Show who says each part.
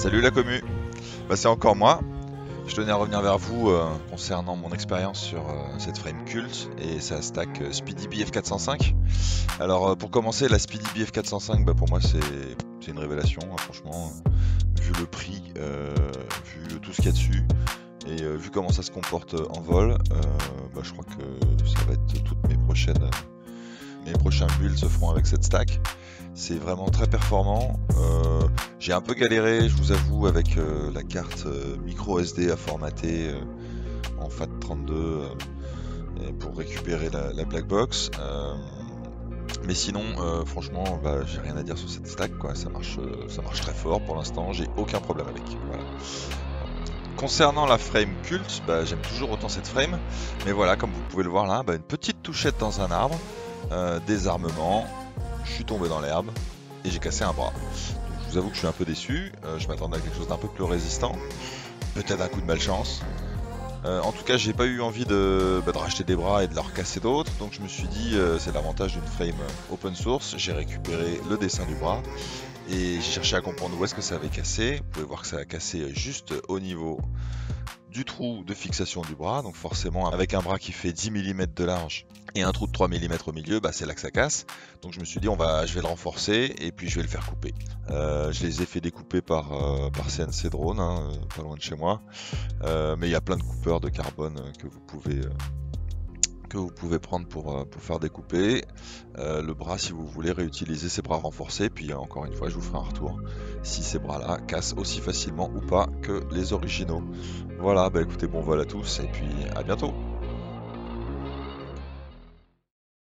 Speaker 1: Salut la commu, c'est encore moi. Je tenais à revenir vers vous concernant mon expérience sur cette frame culte et sa stack Speedy BF 405. Alors pour commencer, la Speedy BF 405, pour moi c'est une révélation, hein, franchement, vu le prix, vu tout ce qu'il y a dessus et vu comment ça se comporte en vol, je crois que ça va être toutes mes prochains builds se feront avec cette stack. C'est vraiment très performant. J'ai un peu galéré, je vous avoue, avec la carte micro SD à formater en FAT32 pour récupérer la black box. Mais sinon, franchement, j'ai rien à dire sur cette stack, quoi. Ça marche très fort pour l'instant. J'ai aucun problème avec. Voilà. Concernant la frame culte, j'aime toujours autant cette frame. Mais voilà, comme vous pouvez le voir là, une petite touchette dans un arbre, désarmement. Je suis tombé dans l'herbe et j'ai cassé un bras. Donc, je vous avoue que je suis un peu déçu. Je m'attendais à quelque chose d'un peu plus résistant. Peut-être un coup de malchance. En tout cas, j'ai pas eu envie de racheter des bras et de leur casser d'autres. Donc je me suis dit, c'est l'avantage d'une frame open source. J'ai récupéré le dessin du bras et j'ai cherché à comprendre où est-ce que ça avait cassé. Vous pouvez voir que ça a cassé juste au niveau du trou de fixation du bras, donc forcément avec un bras qui fait 10 mm de large et un trou de 3 mm au milieu, c'est là que ça casse. Donc je me suis dit je vais le renforcer et puis je vais le faire couper. Je les ai fait découper par CNC Drone, hein, pas loin de chez moi. Mais il y a plein de coupeurs de carbone que vous pouvez prendre pour faire découper le bras si vous voulez réutiliser ces bras renforcés. Puis encore une fois, je vous ferai un retour si ces bras là cassent aussi facilement ou pas que les originaux. Voilà, écoutez, bon vol à tous et puis à bientôt.